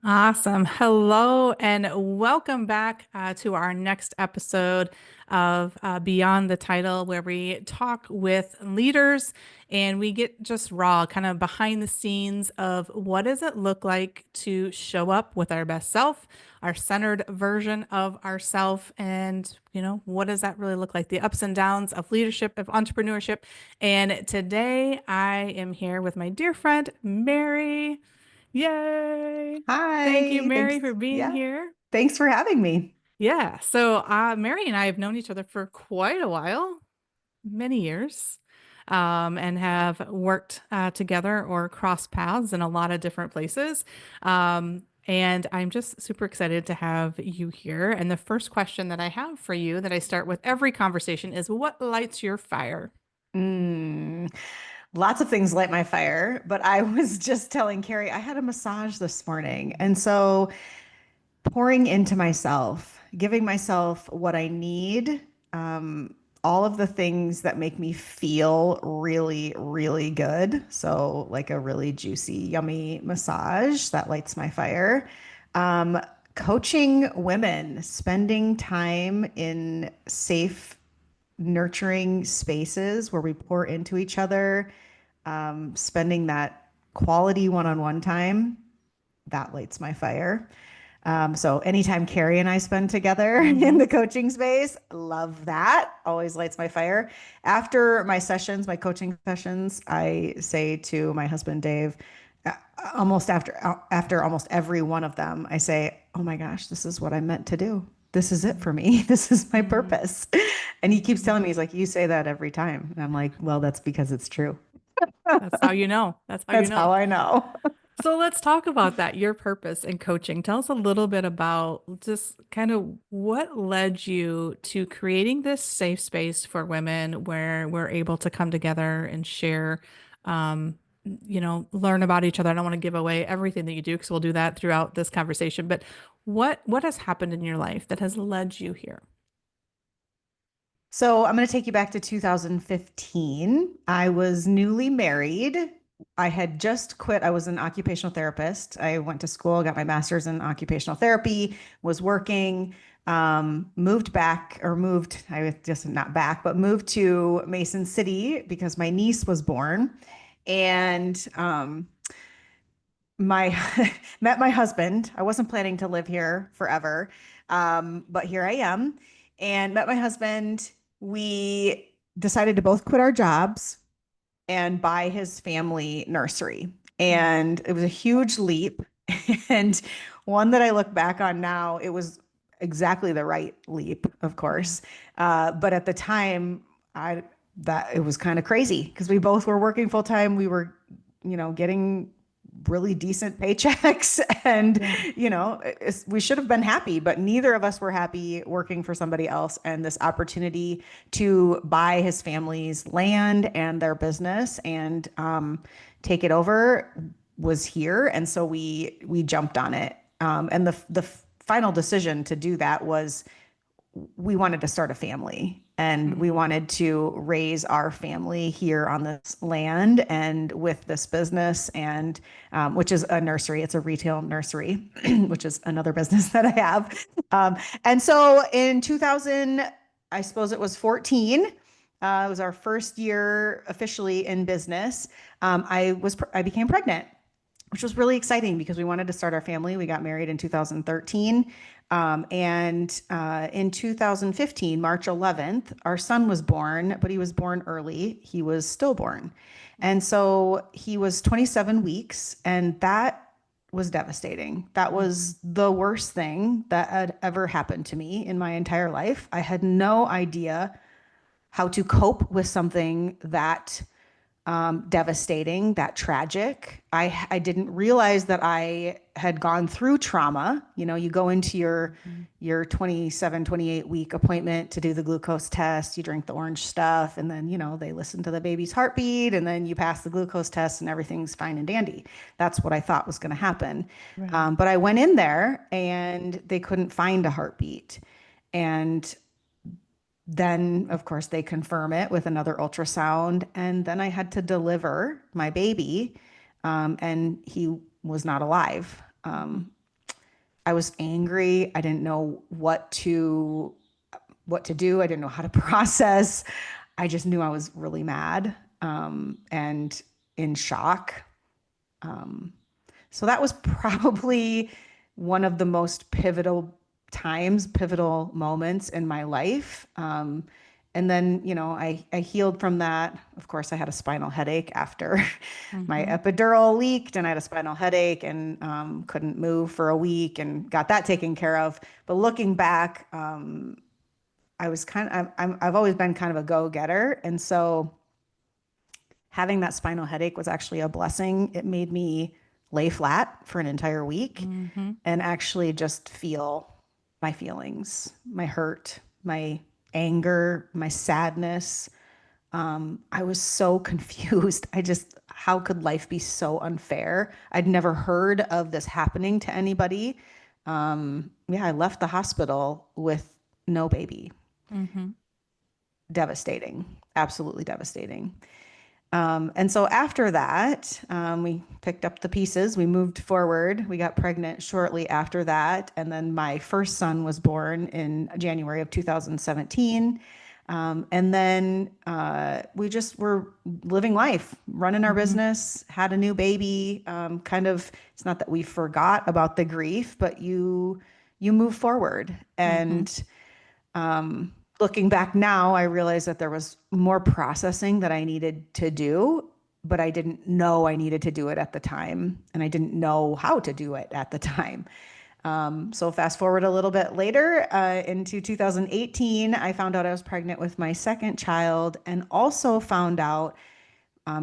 Awesome. Hello and welcome back to our next episode of Beyond the Title, where we talk with leaders and we get just raw, kind of behind the scenes of what does it look like to show up with our best self, our centered version of ourself, and what does that really look like? The ups and downs of leadership, of entrepreneurship. And today I am here with my dear friend, Mary. Yay. Thank you, Hi, Mary, thanks. for being Yeah, here. thanks for having me. Yeah. So, Mary and I have known each other for quite a while, many years, and have worked together or crossed paths in a lot of different places. And I'm just super excited to have you here. And the first question that I have for you that I start with every conversation is what lights your fire? Mm, Lots of things light my fire, but I was just telling Carrie I had a massage this morning. And so pouring into myself, giving myself what I need, um, all of the things that make me feel really, really good. So, like a really juicy, yummy massage that lights my fire. Um, Coaching women, spending time in safe, nurturing spaces where we pour into each other, spending that quality one-on-one time, that lights my fire. So anytime Carrie and I spend together in Hmm. the coaching space, love that. Always lights my fire. After my sessions, my coaching sessions, I say to my husband Dave, uh, almost after almost every one of them, I say, "Oh my gosh, this is what I'm meant to do. This is it for me. This is my Hmm. purpose." And he keeps telling me, he's like, "You say that every time." And I'm like, "Well, that's because it's true. That's how you know. That's how you That's know. how I know." So let's talk about that, your purpose in coaching. Tell us a little bit about just kind of what led you to creating this safe space for women where we're able to come together and share, um, learn about each other. I don't want to give away everything that you do because we'll do that throughout this conversation. But what has happened in your life that has led you here? So I'm going to take you back to 2015. I was newly married. I had just quit. I was an occupational therapist. I went to school, got my master's in occupational therapy, was working, moved back or moved, I was just not back, but moved to Mason City because my niece was born. And my met my husband. I wasn't planning to live here forever, but here I am, and met my husband. We decided to both quit our jobs and buy his family nursery, and it was a huge leap, and one that I look back on now. It was exactly the right leap, of Yeah. course, but at the time, I that it was kind of crazy because we both were working full time. We were, getting really decent paychecks and Yeah. we should have been happy, but neither of us were happy working for somebody else, and this opportunity to buy his family's land and their business and take it over was here, and so we jumped on it, and the final decision to do that was we wanted to start a family, and we Mhm. wanted to raise our family here on this land and with this business, and which is a nursery. It's a retail nursery, which is another business that I have. And so in 2000, I suppose it was 14. It was our first year officially in business. I became pregnant, which was really exciting because we wanted to start our family. We got married in 2013. And in 2015, March 11th, our son was born, but he was born early. He was stillborn. And so he was 27 weeks, and that was devastating. That Mhm. was the worst thing that had ever happened to me in my entire life. I had no idea how to cope with something that devastating, that tragic. I didn't realize that I had gone through trauma. You go into Mhm. your 27, 28 week appointment to do the glucose test, you drink the orange stuff, and then, they listen to the baby's heartbeat, and then you pass the glucose test and everything's fine and dandy. That's what I thought was going to happen. Right. But I went in there and they couldn't find a heartbeat. And then, of course, they confirm it with another ultrasound. And then I had to deliver my baby, and he was not alive. I was angry. I didn't know what to do. I didn't know how to process. I just knew I was really mad and in shock. Um, so that was probably one of the most pivotal moments in my life. And then, I healed from that. Of course, I had a spinal headache after my Mm-hmm. epidural leaked, and I had a spinal headache and couldn't move for a week and got that taken care of. But looking back, I was I've always been kind of a go-getter. And so having that spinal headache was actually a blessing. It made me lay flat for an entire week Mm-hmm. and actually just feel my feelings, my hurt, my anger, my sadness. I was so confused. How could life be so unfair? I'd never heard of this happening to anybody. Yeah, I left the hospital with no baby. Mm-hmm. Devastating, absolutely devastating. And so after that, we picked up the pieces, we moved forward, we got pregnant shortly after that. And then my first son was born in January of 2017. And then we just were living life, running our Mm-hmm. business, had a new baby. It's not that we forgot about the grief, but you move forward. Mm-hmm. And looking back now, I realized that there was more processing that I needed to do, but I didn't know I needed to do it at the time, and I didn't know how to do it at the time. So fast forward a little bit later, into 2018, I found out I was pregnant with my second child, and also found out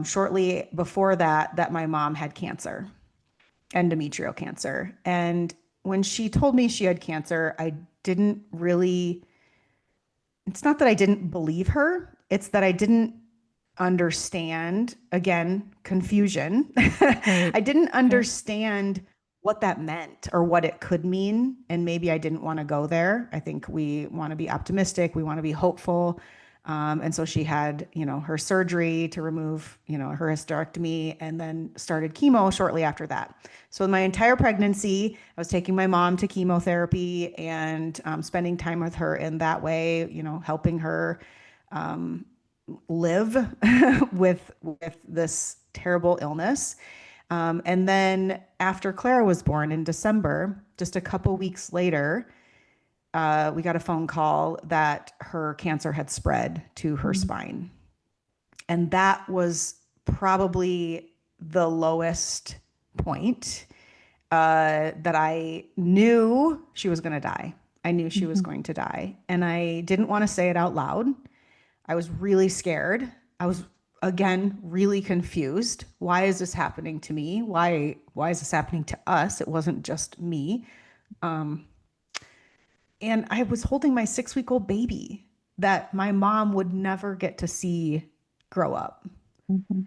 shortly before that that my mom had cancer, endometrial cancer. And when she told me she had cancer, I didn't really it's not that I didn't believe her, it's that I didn't understand, again, confusion. Right. I didn't Right. understand what that meant or what it could mean. And maybe I didn't want to go there. I think we want to be optimistic, we want to be hopeful. And so she had, her surgery to remove, her hysterectomy, and then started chemo shortly after that. So my entire pregnancy, I was taking my mom to chemotherapy and spending time with her in that way, helping her live with this terrible illness. And then after Clara was born in December, just a couple weeks later, we got a phone call that her cancer had spread to her Mm-hmm. spine. And that was probably the lowest point that I knew she was going to die. I knew she was Mm-hmm. going to die. And I didn't want to say it out loud. I was really scared. I was again really confused. Why is this happening to me? Why is this happening to us? It wasn't just me. And I was holding my 6-week-old baby that my mom would never get to see grow up. Mm-hmm.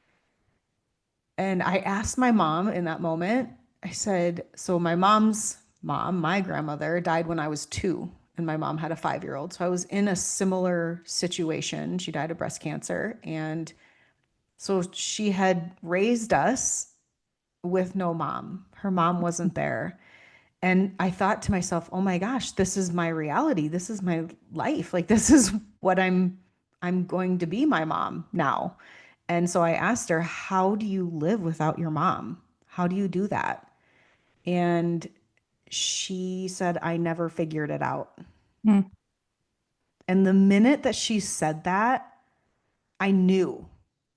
And I asked my mom in that moment, I said, so my mom's mom, my grandmother, died when I was 2, and my mom had a 5-year-old. So I was in a similar situation. She died of breast cancer. And so she had raised us with no mom. Her mom wasn't there. And I thought to myself, "Oh my gosh, this is my reality. This is my life. Like this is what I'm going to be my mom now." And so I asked her, "How do you live without your mom? How do you do that?" And she said, "I never figured it out." And the minute that she said that, I knew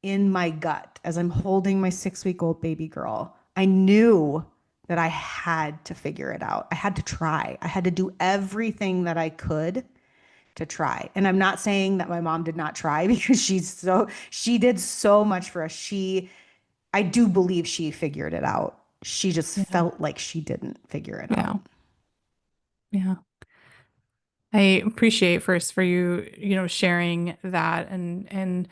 in my gut as I'm holding my 6-week-old baby girl, I knew that I had to figure it out. I had to try. I had to do everything that I could to try. And I'm not saying that my mom did not try because she did so much for us. I do believe she figured it out. She just Yeah. felt like she didn't figure it Yeah. out. Yeah. I appreciate first for you, sharing that and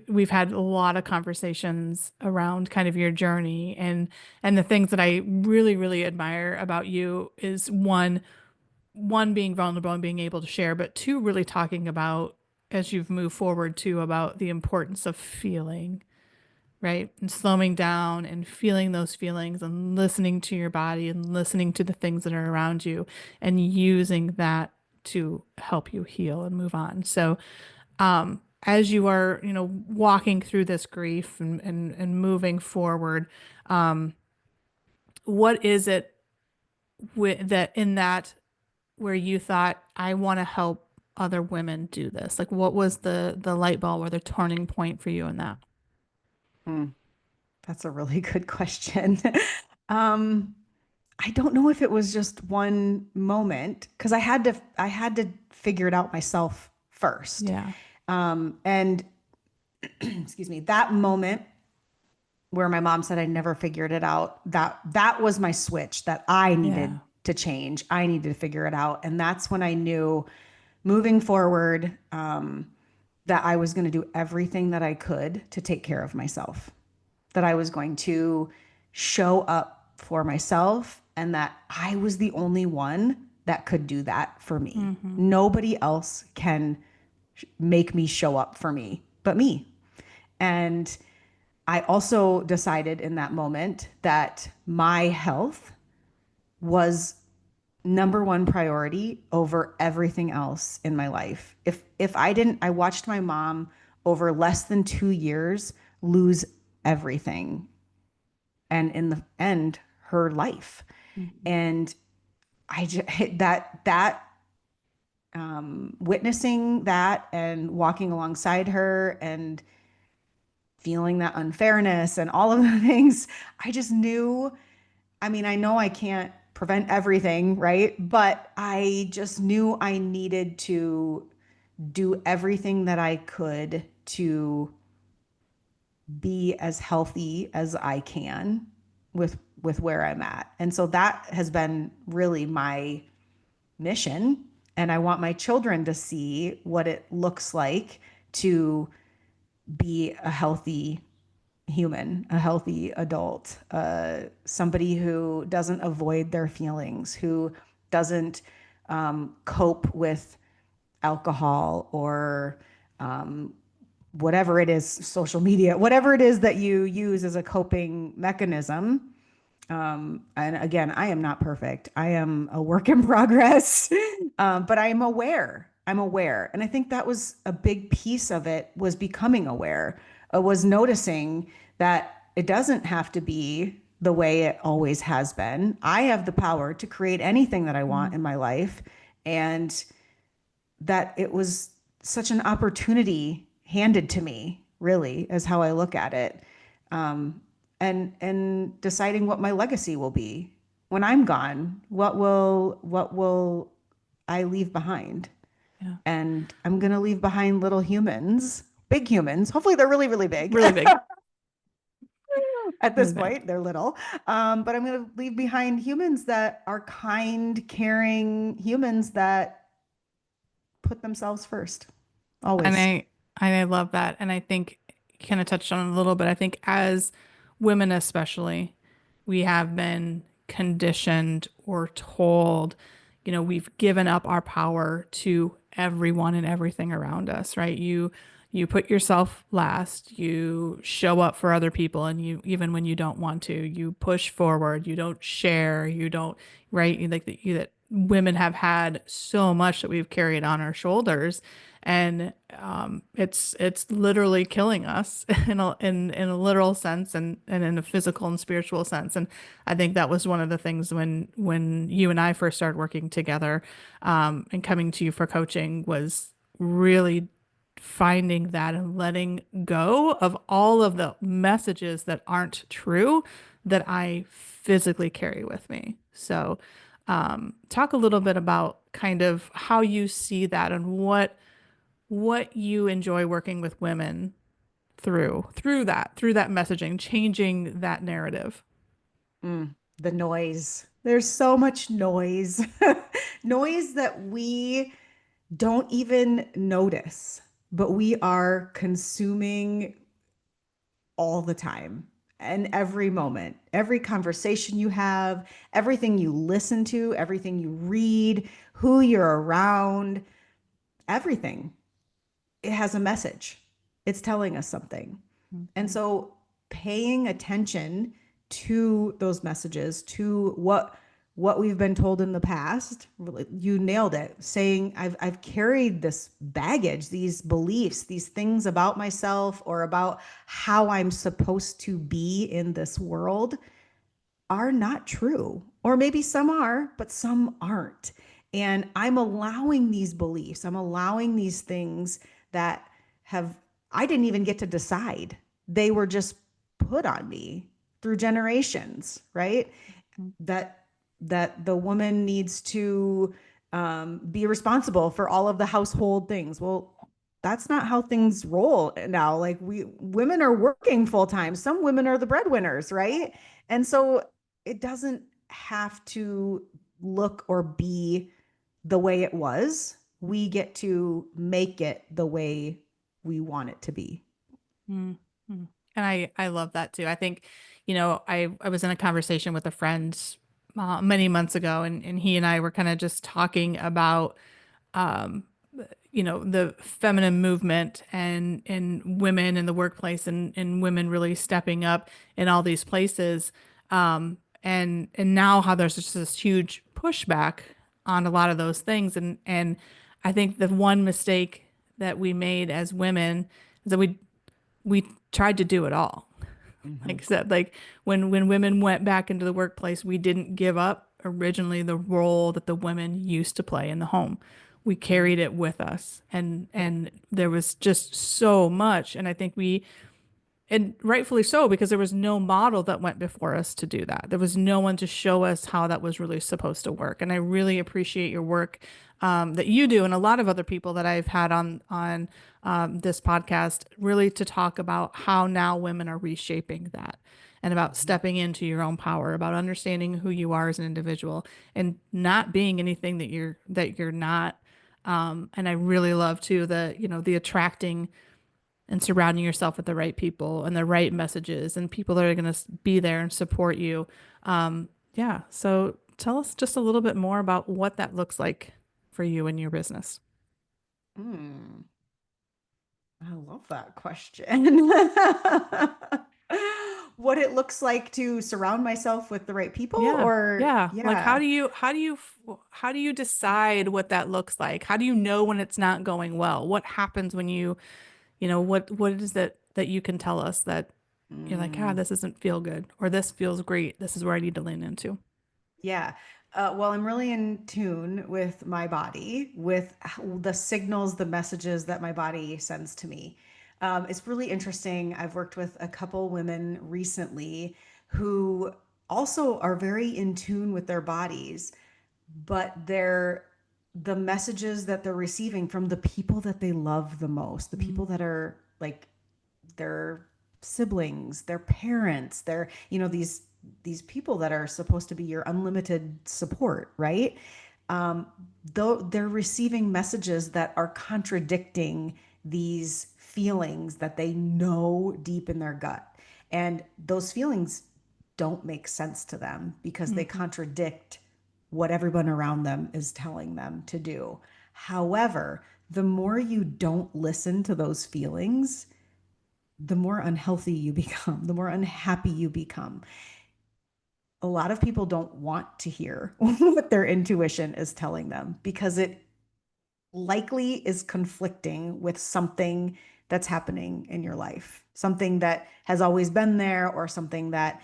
we've had a lot of conversations around kind of your journey and the things that I really, really admire about you is one being vulnerable and being able to share, but two, really talking about as you've moved forward too about the importance of feeling. right? And slowing down and feeling those feelings and listening to your body and listening to the things that are around you and using that to help you heal and move on. So, as you are, walking through this grief and moving forward, what is it that in that where you thought, I want to help other women do this? Like, what was the light bulb or the turning point for you in that? Hmm, that's a really good question. Um, I don't know if it was just one moment because I had to figure it out myself first. Yeah. And excuse me, that moment where my mom said I never figured it out, that was my switch that I Yeah. needed to change. I needed to figure it out. And that's when I knew moving forward, that I was going to do everything that I could to take care of myself, that I was going to show up for myself, and that I was the only one that could do that for me. Hmm. Nobody else can make me show up for me but me. And I also decided in that moment that my health was number one priority over everything else in my life. If I didn't, I watched my mom over less than 2 years lose everything, and in the end, her life. Hmm. And I just that witnessing that and walking alongside her and feeling that unfairness and all of the things, I just knew. I mean, I know I can't prevent everything, right? But I just knew I needed to do everything that I could to be as healthy as I can with where I'm at. And so that has been really my mission, and I want my children to see what it looks like to be a healthy human, a healthy adult, somebody who doesn't avoid their feelings, who doesn't cope with alcohol or whatever it is, social media, whatever it is that you use as a coping mechanism. And again, I am not perfect. I am a work in progress, but I am aware. I'm aware. And I think that was a big piece of it, was becoming aware, was noticing that it doesn't have to be the way it always has been. I have the power to create anything that I want in my life. And that it was such an opportunity handed to me, really, is how I look at it. And deciding what my legacy will be when I'm gone. What will I leave behind? Yeah. And I'm gonna leave behind little humans, big humans. Hopefully, they're really, really big. Really big. At Really this big. point, they're little. But I'm gonna leave behind humans that are kind, caring humans that put themselves first, And always. I love that. And I think you kind of touched on it a little bit. I think as women especially, we have been conditioned or told, we've given up our power to everyone and everything around us, right? You put yourself last, you show up for other people, and you, even when you don't want to, you push forward, you don't share, you don't, right? Like that women have had so much that we've carried on our shoulders, and it's literally killing us in a literal sense, and in a physical and spiritual sense. And I think that was one of the things when you and I first started working together, and coming to you for coaching, was really finding that and letting go of all of the messages that aren't true that I physically carry with me. So, talk a little bit about kind of how you see that and what you enjoy working with women through that messaging, changing that narrative. The noise. There's so much noise, noise that we don't even notice, but we are consuming all the time and every moment, every conversation you have, everything you listen to, everything you read, who you're around, everything. It has a message. It's telling us something. And Mhm. so paying attention to those messages, to what we've been told in the past. Really, you nailed it. Saying I've carried this baggage, these beliefs, these things about myself or about how I'm supposed to be in this world are not true. Or maybe some are, but some aren't. And I'm allowing these beliefs, I'm allowing these things that have, I didn't even get to decide. They were just put on me through generations, right? Mm, that that the woman needs to be responsible for all of the household things. Well, that's not how things roll now. Like we women are working full time. Some women are the breadwinners, right? And so it doesn't have to look or be the way it was. We get to make it the way we want it to be. mm, mm. And I love that too. I think, I was in a conversation with a friend many months ago, and he and I were kind of just talking about um, the feminine movement and women in the workplace and women really stepping up in all these places. And now how there's just this huge pushback on a lot of those things. And I think the one mistake that we made as women is that we tried to do it all. Mm-hmm. Like I said, like when women went back into the workplace, we didn't give up originally the role that the women used to play in the home. We carried it with us, and there was just so much. And I think and rightfully so, because there was no model that went before us to do that. There was no one to show us how that was really supposed to work. And I really appreciate your work that you do, and a lot of other people that I've had on this podcast, really to talk about how now women are reshaping that, and about Mm-hmm. stepping into your own power, about understanding who you are as an individual, and not being anything that you're not. And I really love too the attracting and surrounding yourself with the right people and the right messages and people that are going to be there and support you. Yeah. So tell us just a little bit more about what that looks like for you and your business. Mm. I love that question. What it looks like to surround myself with the right people, Yeah. or Yeah. Like yeah. how do you decide what that looks like? How do you know when it's not going well? What happens when what is that you can tell us that you're like, Mm, this doesn't feel good, or this feels great. This is where I need to lean into. yeah. Well, I'm really in tune with my body, with the signals, the messages that my body sends to me. It's really interesting. I've worked with a couple women recently who also are very in tune with their bodies, but the messages that they're receiving from the people that they love the most, the people Mm, that are like their siblings, their parents, their, these people that are supposed to be your unlimited support, right? Um, though they're receiving messages that are contradicting these feelings that they know deep in their gut. And those feelings don't make sense to them because they mhm, contradict what everyone around them is telling them to do. However, the more you don't listen to those feelings, the more unhealthy you become, the more unhappy you become. A lot of people don't want to hear what their intuition is telling them because it likely is conflicting with something that's happening in your life, something that has always been there, or something that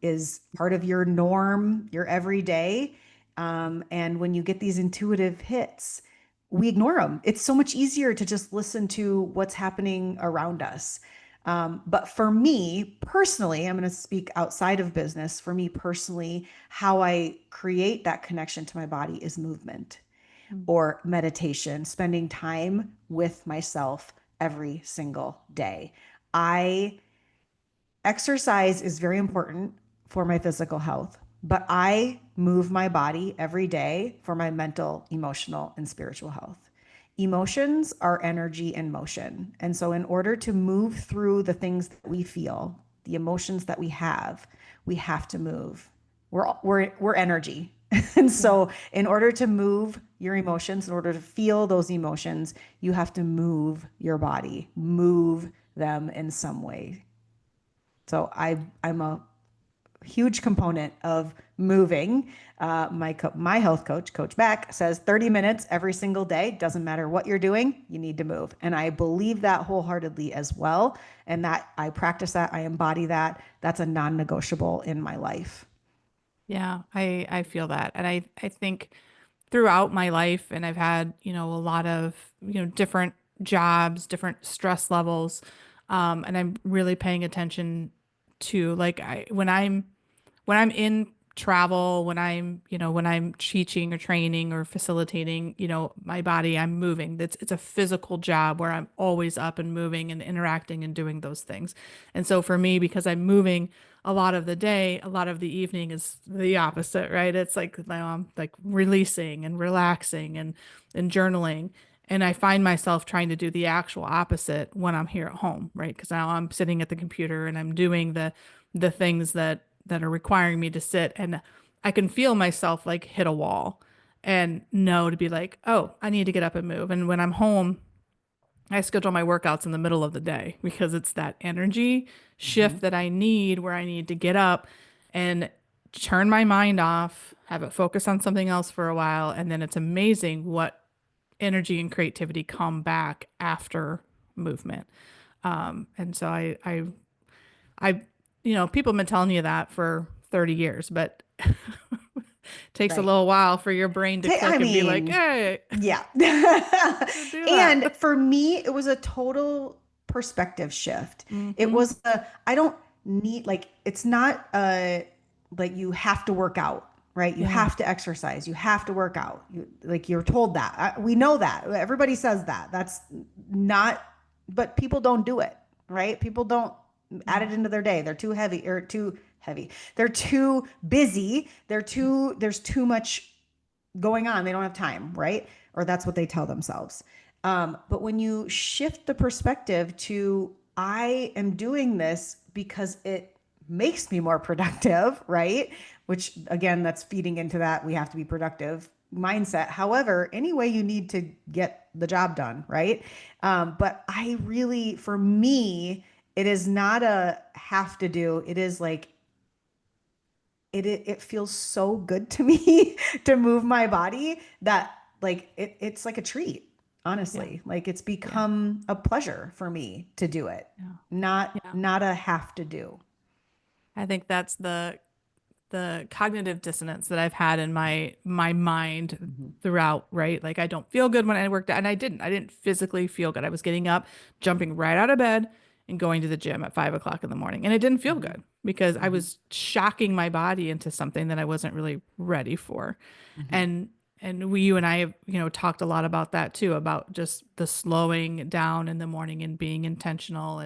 is part of your norm, your everyday. And when you get these intuitive hits, we ignore them. It's so much easier to just listen to what's happening around us. But for me personally, I'm going to speak outside of business. For me personally, how I create that connection to my body is movement mm, or meditation, spending time with myself every single day. I Exercise is very important for my physical health, but I move my body every day for my mental, emotional, and spiritual health. Emotions are energy in motion. And so, in order to move through the things that we feel, the emotions that we have to move. We're energy. And yeah. so, in order to move your emotions, in order to feel those emotions, you have to move your body, move them in some way. So I'm a huge component of moving. My health coach, Coach Beck, says 30 minutes every single day. Doesn't matter what you're doing, you need to move. And I believe that wholeheartedly as well. And that I practice that, I embody that. That's a non-negotiable in my life. Yeah, I feel that. And I think throughout my life, and I've had, a lot of, different jobs, different stress levels. And I'm really paying attention to like when I'm in travel, when I'm teaching or training or facilitating, my body, I'm moving. It's a physical job where I'm always up and moving and interacting and doing those things. And so for me, because I'm moving a lot of the day, a lot of the evening is the opposite, right? It's like now I'm like releasing and relaxing and journaling. And I find myself trying to do the actual opposite when I'm here at home, right? Because now I'm sitting at the computer and I'm doing the things that are requiring me to sit, and I can feel myself like hit a wall and know to be like, oh, I need to get up and move. And when I'm home, I schedule my workouts in the middle of the day because it's that energy shift Mhm. that I need where I need to get up and turn my mind off, have it focus on something else for a while, and then it's amazing what energy and creativity come back after movement. And so I, people have been telling you that for 30 years, but it takes a Right. little while for your brain to I click and be like, mean, hey, yeah. do And that. for me, it was a total perspective shift. It Mm-hmm. was I don't need, like, it's not like you have to work out, right? You Yeah. have to exercise. You have to work out. Like you're told that. We know that. Everybody says that. That's not, but people don't do it, right? People don't add Yeah. it into their day. They're too heavy or too heavy. They're too busy. There's too much going on. They don't have time, right? Or that's what they tell themselves. But when you shift the perspective to, I am doing this because it makes me more productive, right? Which again, that's feeding into that we have to be productive mindset. However, any way you need to get the job done, right? But I really, for me, it is not a have to do. It is like it feels so good to me to move my body that like it's like a treat, Yeah. honestly. Like it's Yeah. become a pleasure for me to do it, Yeah. not Yeah. not a have to do. I think that's the cognitive dissonance that I've had in my mind Mhm. throughout, right? Like I don't feel good when I worked out, and I didn't physically feel good. I was getting up, jumping right out of bed, and going to the gym at 5 o'clock in the morning, and it didn't feel Mhm. good because I Mhm. was shocking my body into something that I wasn't really ready for, Mhm. and you and I have talked a lot about that too, about just the slowing down in the morning and being intentional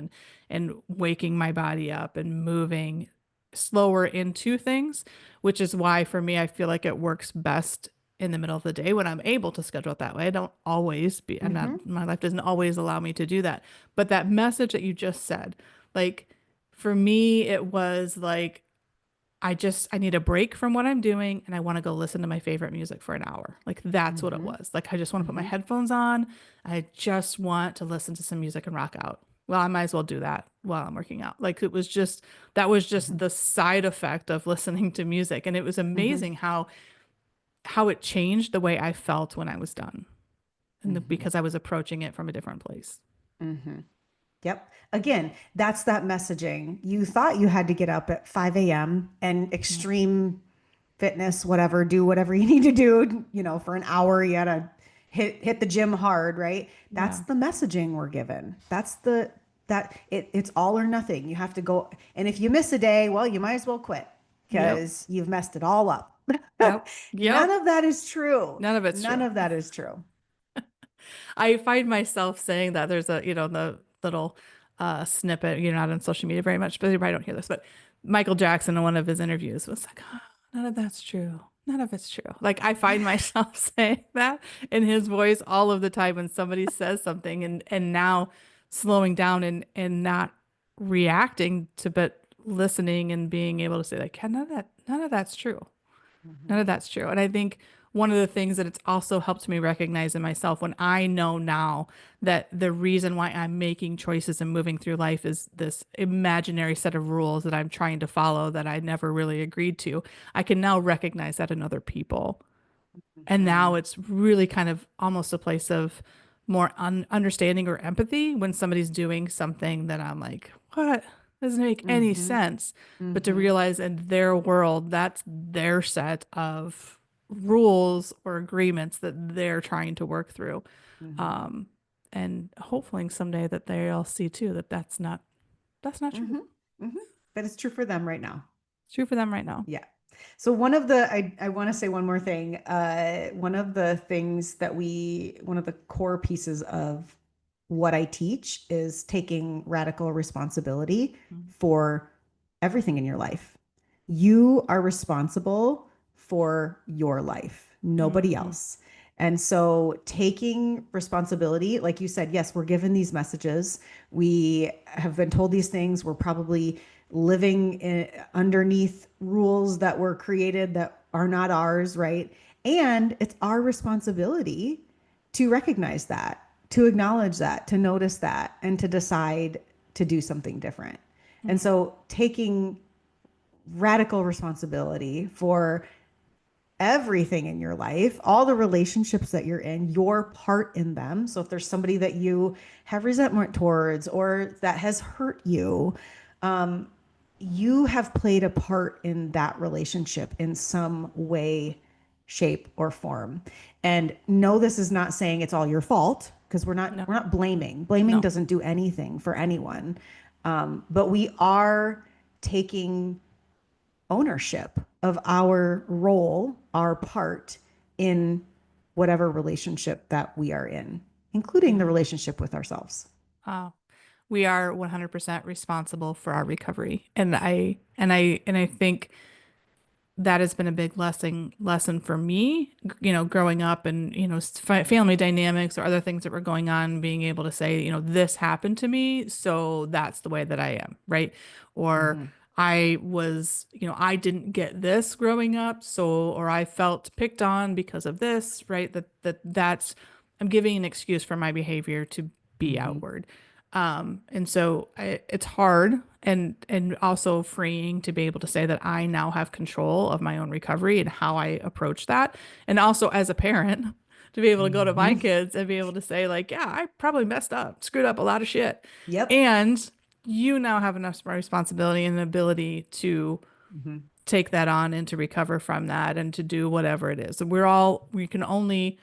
and waking my body up and moving slower into things, which is why for me, I feel like it works best in the middle of the day when I'm able to schedule it that way. I don't always be, I'm not, Mhm. my life doesn't always allow me to do that. But that message that you just said, like for me, it was like, I need a break from what I'm doing and I want to go listen to my favorite music for an hour. Like that's what it Mhm. was. Like I just want to put my Mhm. headphones on. I just want to listen to some music and rock out. Well, I might as well do that while I'm working out. Like it was just that was just Mhm. the side effect of listening to music. And it was Mhm. amazing how it changed the way I felt when I was done. Mhm. Because I was approaching it from a different place. Mhm. Yep. Again, that's that messaging. You thought you had to get up at 5 a.m. and Mhm. extreme fitness, whatever, do whatever you need to do, for an hour. You gotta hit the gym hard, right? That's Yeah. the messaging we're given. It's all or nothing. You have to go, and if you miss a day, well, you might as well quit Yep. because you've messed it all up. Yep. None Yep. of that is true. None of it's None true. of that is true. I find myself saying that there's the little snippet, you're not on social media very much, but you probably don't hear this, but Michael Jackson in one of his interviews was like, "Oh, none of that's true. None of it's true." Like I find myself saying that in his voice all of the time when somebody says something and now slowing down and not reacting to but listening and being able to say like, "Yeah, none of that's true. None Mhm. of that's true." And I think one of the things that it's also helped me recognize in myself when I know now that the reason why I'm making choices and moving through life is this imaginary set of rules that I'm trying to follow that I never really agreed to. I can now recognize that in other people. And now Mhm. it's really kind of almost a place of more understanding or empathy when somebody's doing something that I'm like, what? Doesn't make any Mhm. sense. But to Mhm. realize in their world, that's their set of rules or agreements that they're trying to work through. Mhm. Um, and hopefully someday that they'll see too that that's not true. Mhm. Mhm. But it's true for them right now. It's true for them right now. Yeah. So one of the I want to say one more thing. One of the things that one of the core pieces of what I teach is taking radical responsibility Mhm. for everything in your life. You are responsible for your life, nobody Mhm. else. And so taking responsibility, like you said, yes, we're given these messages. We have been told these things. We're probably living underneath rules that were created that are not ours, right? And it's our responsibility to recognize that, to acknowledge that, to notice that, and to decide to do something different. And Mhm. so taking radical responsibility for everything in your life, all the relationships that you're in, your part in them. So if there's somebody that you have resentment towards or that has hurt you, um, you have played a part in that relationship in some way, shape, or form. And no, this is not saying it's all your fault because No, we're not blaming. Blaming no. doesn't do anything for anyone. But we are taking ownership of our role, our part in whatever relationship that we are in, including the Mhm. relationship with ourselves. We are 100% responsible for our recovery. And I think that has been a big lesson for me, growing up and, family dynamics or other things that were going on, being able to say, this happened to me, so that's the way that I am, right? Or Mm-hmm. I didn't get this growing up, so or I felt picked on because of this, right? That's I'm giving an excuse for my behavior to be Mm-hmm. outward. And so it's hard and also freeing to be able to say that I now have control of my own recovery and how I approach that. And also as a parent, to be able to go to my Mm-hmm. kids and be able to say like, yeah, I probably messed up, screwed up a lot of shit. Yep. And you now have enough responsibility and ability to Mm-hmm. take that on and to recover from that and to do whatever it is. We can only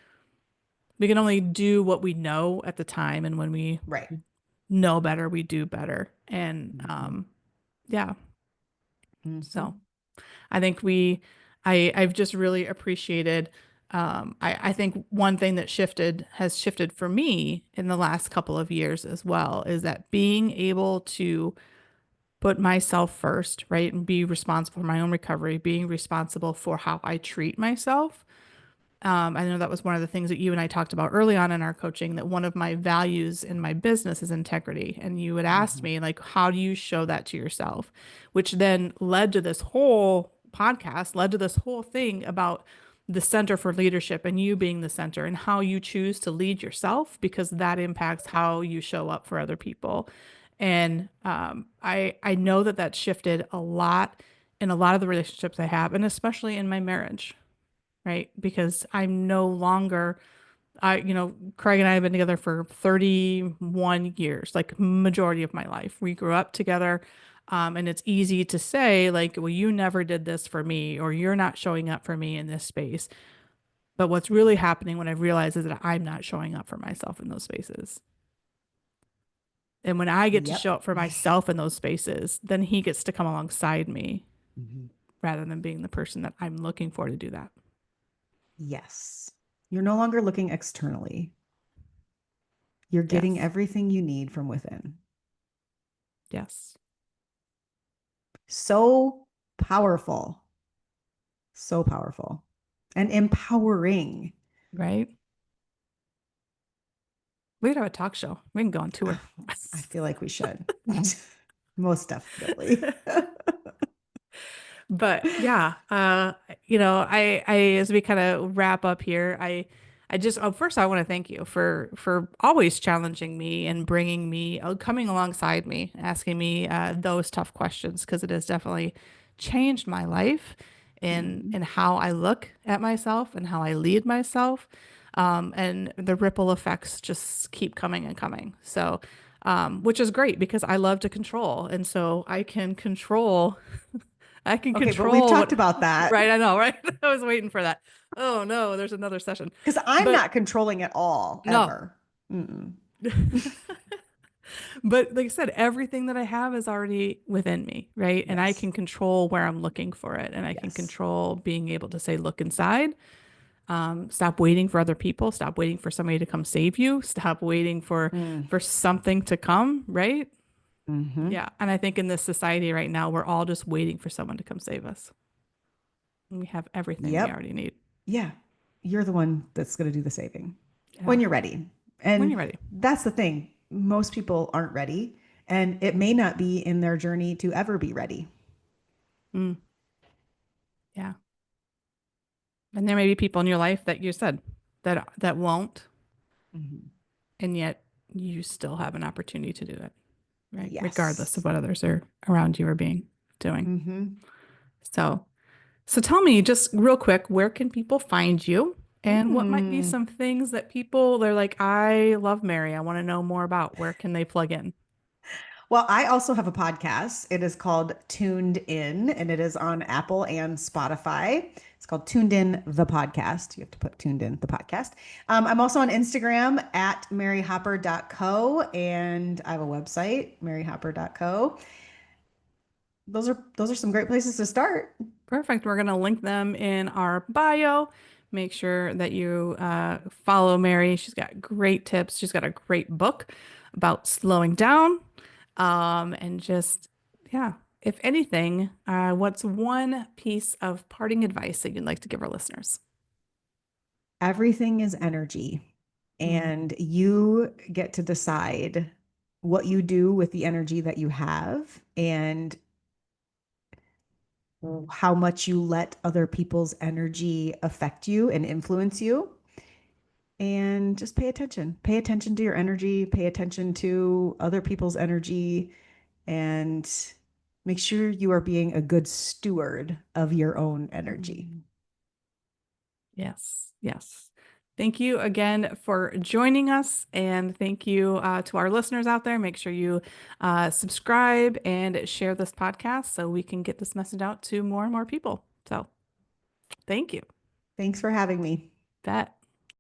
do what we know at the time, and when we Right. know better, we do better. And Mm-hmm. yeah, Mm-hmm. so I think I've just really appreciated. I think one thing that has shifted for me in the last couple of years as well is that being able to put myself first, right, and be responsible for my own recovery, being responsible for how I treat myself. I know that was one of the things that you and I talked about early on in our coaching, that one of my values in my business is integrity. And you had asked Mm-hmm. me, like, how do you show that to yourself? Which then led to this whole podcast, led to this whole thing about the center for leadership and you being the center and how you choose to lead yourself, because that impacts how you show up for other people. And I know that that shifted a lot in a lot of the relationships I have, and especially in my marriage, right? Because I'm no longer, Craig and I have been together for 31 years, like majority of my life. We grew up together. And it's easy to say, like, well, you never did this for me, or you're not showing up for me in this space. But what's really happening when I realize is that I'm not showing up for myself in those spaces. And when I get to Yep. show up for myself in those spaces, then he gets to come alongside me Mm-hmm. rather than being the person that I'm looking for to do that. Yes. You're no longer looking externally. You're getting Yes. everything you need from within. Yes. So powerful. So powerful and empowering. Right. We could have a talk show. We can go on tour. I feel like we should. Most definitely. But yeah, as we kind of wrap up here, I just, first I want to thank you for always challenging me and bringing me, coming alongside me, asking me those tough questions because it has definitely changed my life Mhm. in how I look at myself and how I lead myself. And the ripple effects just keep coming and coming. So, which is great because I love to control. And so I can Okay, but we've control talked what, about that right? I know, right? I was waiting for that. Oh no, there's another session. because I'm But not controlling at all, no. ever. Mm-mm. But like I said, everything that I have is already within me, right? And I Yes. can control where I'm looking for it. And I can Yes. control being able to say, look inside, stop waiting for other people, stop waiting for somebody to come save you, stop waiting Mm. for something to come, right? Hmm. Yeah. And I think in this society right now, we're all just waiting for someone to come save us. And we have everything we Yep. already need. Yeah. You're the one that's going to do the saving when Yeah. you're ready. When And you're ready. that's the thing. Most people aren't ready, and it may not be in their journey to ever be ready. Mm, yeah. And there may be people in your life that you said that won't, Mhm. and yet you still have an opportunity to do it, right? Regardless of Yes. what others are around you are being doing. Hmm. So, so tell me just real quick, where can people find you? And what might be Mm. some things that people they're like, I love Mary. I want to know more about. Where can they plug in? Well, I also have a podcast. It is called Tuned In, and it is on Apple and Spotify. It's called Tuned In the Podcast. You have to put Tuned In the Podcast. I'm also on Instagram at maryhopper.co, and I have a website, maryhopper.co. Those are some great places to start. Perfect. We're going to link them in our bio. Make sure that you follow Mary. She's got great tips. She's got a great book about slowing down. And just, yeah, if anything, what's one piece of parting advice that you'd like to give our listeners? Everything is energy, Mm, and you get to decide what you do with the energy that you have and how much you let other people's energy affect you and influence you. And just pay attention. Pay attention to your energy, pay attention to other people's energy, and make sure you are being a good steward of your own energy. mm. Yes, yes. Thank you again for joining us. And thank you to our listeners out there. Make sure you subscribe and share this podcast so we can get this message out to more and more people. So thank you. Thanks for having me. Bet.